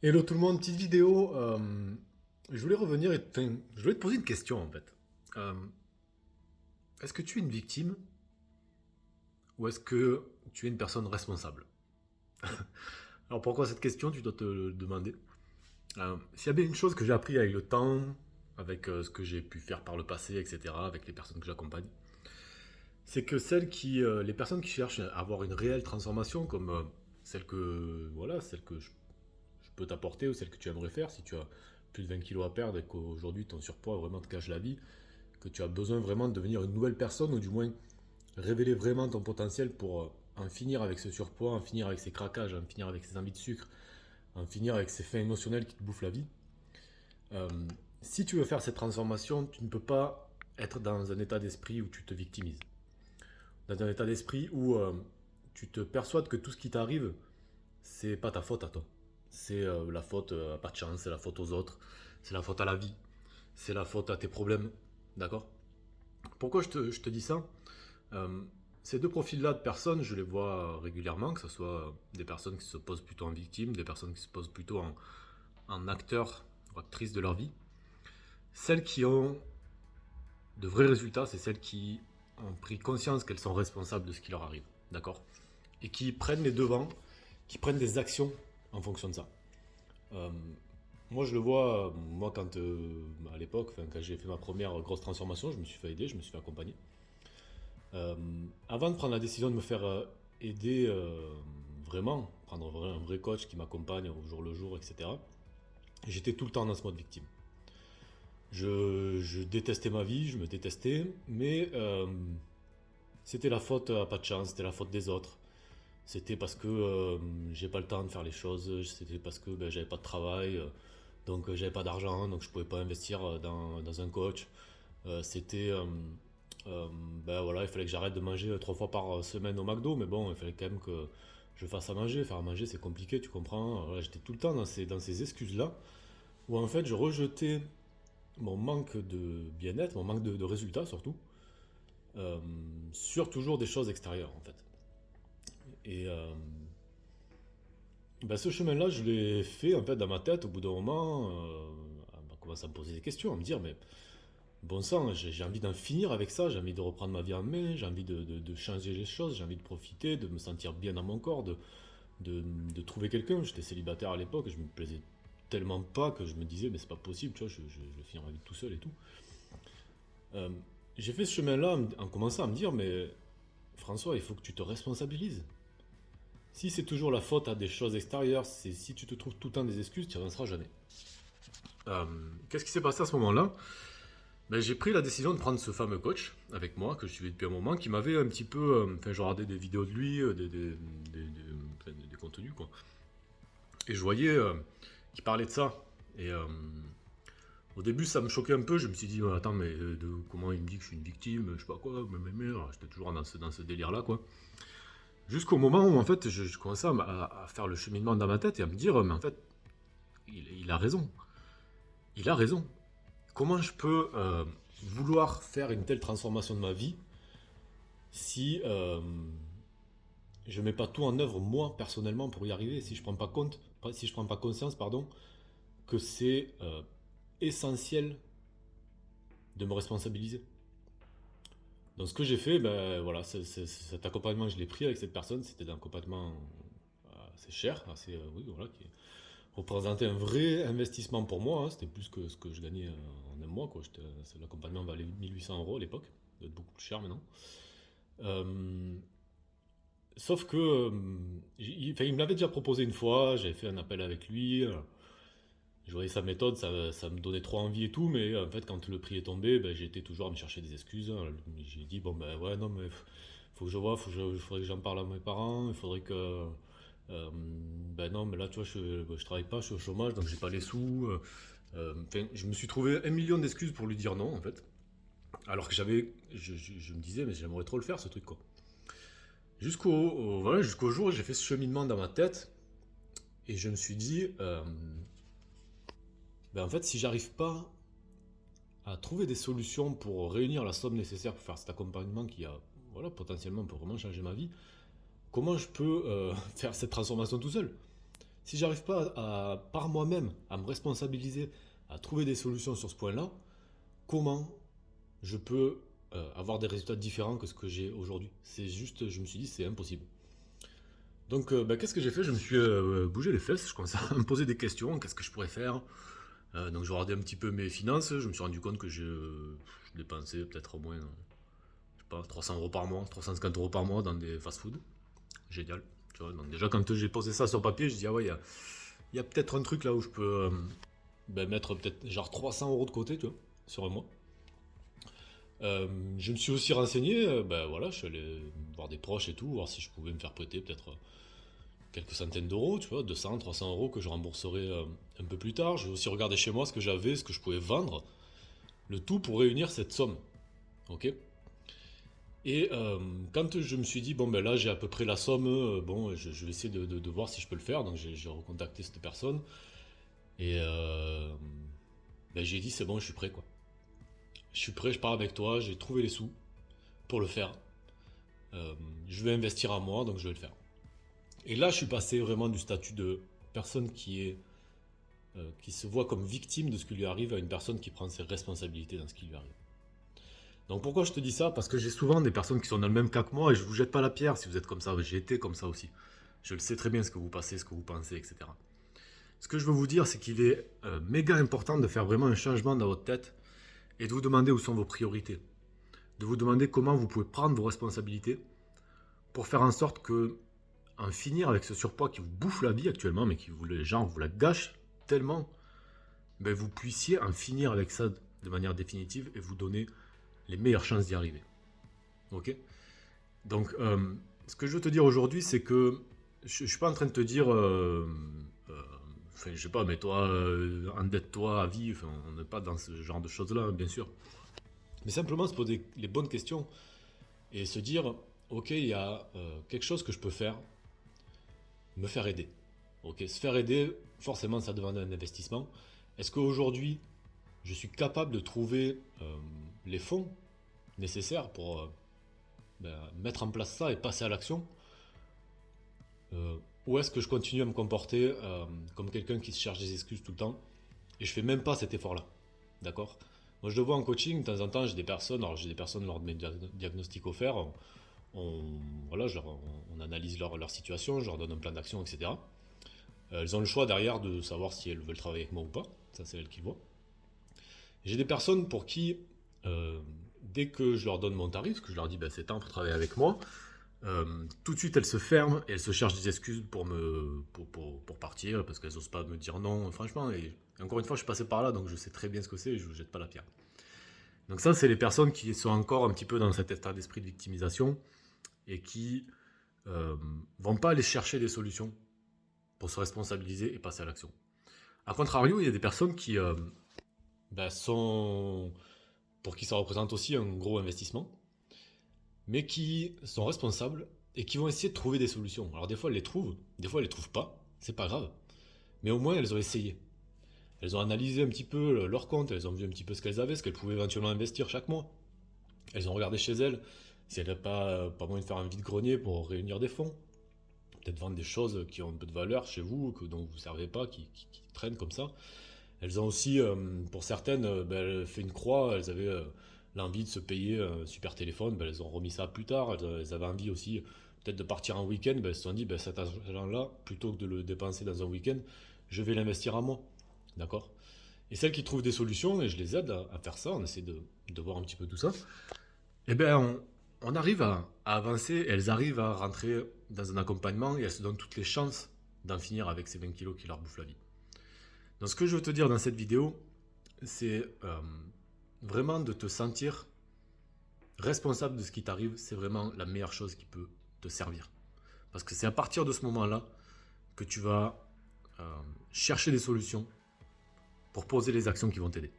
Hello tout le monde, petite vidéo. Je voulais revenir je voulais te poser une question en fait. Euh, Est-ce que tu es une victime ou est-ce que tu es une personne responsable? Alors pourquoi cette question, tu dois te le demander. S'il y a bien une chose que j'ai appris avec le temps, avec ce que j'ai pu faire par le passé, etc., avec les personnes que j'accompagne, c'est que les personnes qui cherchent à avoir une réelle transformation, comme celle que je peux t'apporter ou celle que tu aimerais faire, si tu as plus de 20 kilos à perdre et qu'aujourd'hui ton surpoids vraiment te gâche la vie, que tu as besoin vraiment de devenir une nouvelle personne ou du moins révéler vraiment ton potentiel pour en finir avec ce surpoids, en finir avec ces craquages, en finir avec ces envies de sucre, en finir avec ces faits émotionnels qui te bouffent la vie. Euh, Si tu veux faire cette transformation, tu ne peux pas être dans un état d'esprit où tu te victimises. Dans un état d'esprit où tu te persuades que tout ce qui t'arrive, c'est pas ta faute à toi. C'est la faute à pas de chance, c'est la faute aux autres, c'est la faute à la vie, c'est la faute à tes problèmes. D'accord? Pourquoi je te dis ça? Euh, Ces deux profils-là de personnes, je les vois régulièrement, que ce soit des personnes qui se posent plutôt en victime, des personnes qui se posent plutôt en acteurs ou actrices de leur vie. Celles qui ont de vrais résultats, c'est celles qui ont pris conscience qu'elles sont responsables de ce qui leur arrive. D'accord? Et qui prennent les devants, qui prennent des actions en fonction de ça. Euh, Moi, je le vois, moi, à l'époque, quand j'ai fait ma première grosse transformation, je me suis fait aider, je me suis fait accompagner. Euh, Avant de prendre la décision de me faire aider vraiment, prendre un vrai coach qui m'accompagne au jour le jour, etc., j'étais tout le temps dans ce mode victime. Je détestais ma vie, je me détestais, mais c'était la faute à pas de chance, c'était la faute des autres. C'était parce que j'ai pas le temps de faire les choses, c'était parce que ben, j'avais pas de travail, donc j'avais pas d'argent, donc je pouvais pas investir dans un coach. C'était euh, ben voilà, il fallait que j'arrête de manger 3 fois par semaine au McDo, mais bon, il fallait quand même que je fasse à manger. Faire à manger, c'est compliqué, tu comprends. Voilà, j'étais tout le temps dans ces excuses-là, où en fait je rejetais mon manque de bien-être, mon manque de résultats surtout, euh, sur toujours des choses extérieures en fait. Et ben, ce chemin-là, je l'ai fait en fait dans ma tête au bout d'un moment, à commencer à me poser des questions, à me dire, mais bon sang, j'ai envie d'en finir avec ça, j'ai envie de reprendre ma vie en main, j'ai envie de changer les choses, j'ai envie de profiter, de me sentir bien dans mon corps, de trouver quelqu'un. J'étais célibataire à l'époque, je me plaisais tellement pas que je me disais, mais c'est pas possible, tu vois, je vais finir ma vie tout seul et tout. Euh, j'ai fait ce chemin-là en commençant à me dire, mais François, il faut que tu te responsabilises. Si c'est toujours la faute à des choses extérieures, si tu te trouves tout le temps des excuses, tu n'y avanceras jamais. Euh, Qu'est-ce qui s'est passé à ce moment-là? Ben, j'ai pris la décision de prendre ce fameux coach avec moi, que je suivais depuis un moment, qui m'avait un petit peu. Enfin, je regardais des vidéos de lui, enfin, des contenus, quoi. Et je voyais qu'il parlait de ça. Et au début, ça me choquait un peu. Je me suis dit, attends, mais comment il me dit que je suis une victime, je sais pas quoi, mais. J'étais toujours dans ce délire-là, quoi. Jusqu'au moment où, en fait, je commençais à faire le cheminement dans ma tête et à me dire, mais en fait, il a raison. Il a raison. Comment je peux vouloir faire une telle transformation de ma vie si je mets pas tout en œuvre moi personnellement pour y arriver, si je prends pas compte, si je prends pas conscience, pardon, que c'est essentiel de me responsabiliser. Donc ce que j'ai fait, ben voilà, cet accompagnement je l'ai pris avec cette personne, c'était un accompagnement assez cher, assez oui voilà, qui représentait un vrai investissement pour moi, hein. C'était plus que ce que je gagnais en un mois, quoi. L'accompagnement valait 1 800 € à l'époque, ça doit être beaucoup plus cher maintenant. Euh, Sauf que enfin, il me l'avait déjà proposé une fois, j'avais fait un appel avec lui, je voyais sa méthode, ça me donnait trop envie et tout, mais en fait quand le prix est tombé, ben, j'ai été toujours à me chercher des excuses, hein. J'ai dit bon ben ouais non mais faut que je vois, faudrait que j'en parle à mes parents, il faudrait que ben non mais là tu vois je travaille pas, je suis au chômage donc j'ai pas les sous. Enfin, je me suis trouvé 1 million d'excuses pour lui dire non en fait, alors que je me disais mais j'aimerais trop le faire ce truc quoi. Voilà, jusqu'au jour où j'ai fait ce cheminement dans ma tête et je me suis dit, ben en fait, si j'arrive pas à trouver des solutions pour réunir la somme nécessaire pour faire cet accompagnement qui a, voilà, potentiellement peut vraiment changer ma vie, comment je peux faire cette transformation tout seul? Si j'arrive pas par moi-même à me responsabiliser, à trouver des solutions sur ce point-là, comment je peux avoir des résultats différents que ce que j'ai aujourd'hui? C'est juste, je me suis dit, c'est impossible. Donc, qu'est-ce que j'ai fait? Je me suis bougé les fesses, je commençais à me poser des questions, qu'est-ce que je pourrais faire? Donc, je regardais un petit peu mes finances, je me suis rendu compte que je dépensais peut-être au moins, je sais pas, 300 euros par mois, 350 euros par mois dans des fast-food. Génial. Tu vois, donc déjà, quand j'ai posé ça sur papier, je dis, ah ouais, il y a peut-être un truc là où je peux mettre peut-être genre 300 euros de côté, tu vois, sur un mois. Je me suis aussi renseigné, voilà, je suis allé voir des proches et tout, voir si je pouvais me faire prêter peut-être quelques centaines d'euros, tu vois, 200, 300 euros que je rembourserai un peu plus tard. J'ai aussi regardé chez moi ce que j'avais, ce que je pouvais vendre, le tout pour réunir cette somme. Ok. Et quand je me suis dit, bon ben là j'ai à peu près la somme, bon je vais essayer de voir si je peux le faire, donc j'ai recontacté cette personne, et j'ai dit c'est bon, je suis prêt quoi. Je suis prêt, je pars avec toi, j'ai trouvé les sous pour le faire. Je vais investir à moi, donc je vais le faire. Et là je suis passé vraiment du statut de personne qui se voit comme victime de ce qui lui arrive à une personne qui prend ses responsabilités dans ce qui lui arrive. Donc pourquoi je te dis ça? Parce que j'ai souvent des personnes qui sont dans le même cas que moi et je vous jette pas la pierre si vous êtes comme ça. J'ai été comme ça aussi. Je le sais très bien ce que vous passez, ce que vous pensez, etc. Ce que je veux vous dire, c'est qu'il est méga important de faire vraiment un changement dans votre tête et de vous demander où sont vos priorités. De vous demander comment vous pouvez prendre vos responsabilités pour faire en sorte que en finir avec ce surpoids qui vous bouffe la vie actuellement, mais qui vous, les gens vous la gâche tellement, vous puissiez en finir avec ça de manière définitive et vous donner les meilleures chances d'y arriver. Ok? Donc, ce que je veux te dire aujourd'hui, c'est que je ne suis pas en train de te dire, je sais pas, mais toi, endette-toi à vie, enfin, on n'est pas dans ce genre de choses-là, bien sûr. Mais simplement se poser les bonnes questions et se dire, ok, il y a quelque chose que je peux faire, me faire aider. Ok, se faire aider, forcément, ça demande un investissement. Est-ce qu'aujourd'hui, je suis capable de trouver les fonds nécessaires pour mettre en place ça et passer à l'action? Ou est-ce que je continue à me comporter comme quelqu'un qui se cherche des excuses tout le temps et je fais même pas cet effort-là? D'accord? Moi, je le vois en coaching, de temps en temps, j'ai des personnes, alors j'ai des personnes lors de mes diagnostics offerts, voilà, on analyse leur situation, je leur donne un plan d'action, etc. Elles ont le choix derrière de savoir si elles veulent travailler avec moi ou pas, ça c'est elles qui le voient. J'ai des personnes pour qui, dès que je leur donne mon tarif, que je leur dis c'est temps pour travailler avec moi, tout de suite elles se ferment et elles se cherchent des excuses pour partir parce qu'elles n'osent pas me dire non, franchement. Et encore une fois, je suis passé par là, donc je sais très bien ce que c'est et je ne vous jette pas la pierre. Donc ça, c'est les personnes qui sont encore un petit peu dans cet état d'esprit de victimisation et qui vont pas aller chercher des solutions pour se responsabiliser et passer à l'action. A contrario, il y a des personnes qui sont, pour qui ça représente aussi un gros investissement, mais qui sont responsables et qui vont essayer de trouver des solutions. Alors des fois elles les trouvent, des fois elles les trouvent pas, c'est pas grave, mais au moins elles ont essayé. Elles ont analysé un petit peu leur compte, elles ont vu un petit peu ce qu'elles avaient, ce qu'elles pouvaient éventuellement investir chaque mois. Elles ont regardé chez elles si elles n'avaient pas moyen de faire un vide-grenier pour réunir des fonds. Peut-être vendre des choses qui ont un peu de valeur chez vous, dont vous ne servez pas, qui traînent comme ça. Elles ont aussi, pour certaines, elles fait une croix, elles avaient l'envie de se payer un super téléphone, elles ont remis ça plus tard, elles avaient envie aussi peut-être de partir en week-end, elles se sont dit, cet argent-là, plutôt que de le dépenser dans un week-end, je vais l'investir à moi. D'accord? Et celles qui trouvent des solutions, et je les aide à faire ça, on essaie de voir un petit peu tout ça, on arrive à avancer, elles arrivent à rentrer dans un accompagnement et elles se donnent toutes les chances d'en finir avec ces 20 kilos qui leur bouffent la vie. Donc ce que je veux te dire dans cette vidéo, c'est vraiment de te sentir responsable de ce qui t'arrive, c'est vraiment la meilleure chose qui peut te servir. Parce que c'est à partir de ce moment-là que tu vas chercher des solutions pour poser les actions qui vont t'aider.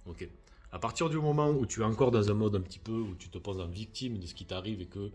Ok. À partir du moment où tu es encore dans un mode un petit peu, où tu te poses en victime de ce qui t'arrive et que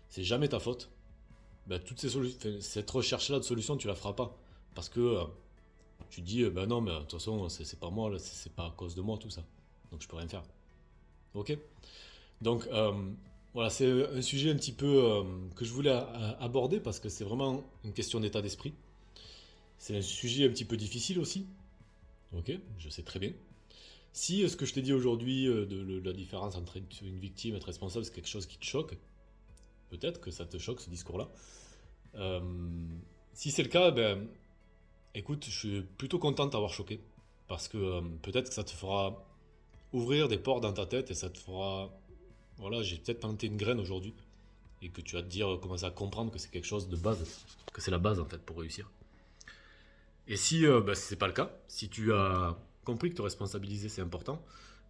c'est jamais ta faute, toutes cette recherche-là de solutions, tu la feras pas. Parce que tu dis, non, mais de toute façon, c'est pas moi, c'est pas à cause de moi tout ça. Donc je peux rien faire. Ok? Donc voilà, c'est un sujet un petit peu que je voulais aborder parce que c'est vraiment une question d'état d'esprit. C'est un sujet un petit peu difficile aussi. Ok, je sais très bien. Si ce que je t'ai dit aujourd'hui, la différence entre une victime et être responsable, c'est quelque chose qui te choque, peut-être que ça te choque ce discours-là. Euh, Si c'est le cas, ben écoute, je suis plutôt content de t'avoir choqué. Parce que peut-être que ça te fera ouvrir des portes dans ta tête et ça te fera. Voilà, j'ai peut-être planté une graine aujourd'hui. Et que tu vas te dire, commencer à comprendre que c'est quelque chose de base. Que c'est la base en fait pour réussir. Et si c'est pas le cas, si tu as compris que te responsabiliser c'est important,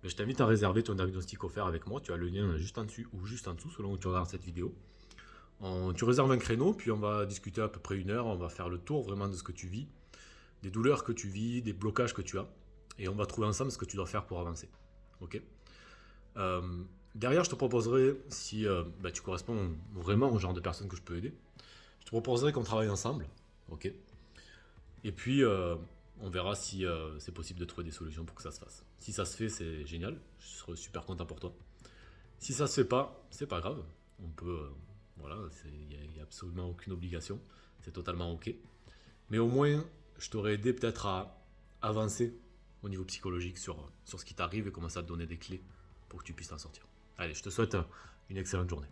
ben, je t'invite à réserver ton diagnostic offert avec moi. Tu as le lien juste en dessus ou juste en dessous selon où tu regardes cette vidéo. Tu réserves un créneau, puis on va discuter à peu près 1 heure. On va faire le tour vraiment de ce que tu vis, des douleurs que tu vis, des blocages que tu as. Et on va trouver ensemble ce que tu dois faire pour avancer. Ok. Euh, Derrière, je te proposerai, si tu corresponds vraiment au genre de personne que je peux aider, je te proposerai qu'on travaille ensemble. Ok. Et puis, on verra si c'est possible de trouver des solutions pour que ça se fasse. Si ça se fait, c'est génial. Je serai super content pour toi. Si ça se fait pas, c'est pas grave. On peut. Voilà, il n'y a absolument aucune obligation. C'est totalement ok. Mais au moins, je t'aurais aidé peut-être à avancer au niveau psychologique sur ce qui t'arrive et commencer à te donner des clés pour que tu puisses t'en sortir. Allez, je te souhaite une excellente journée.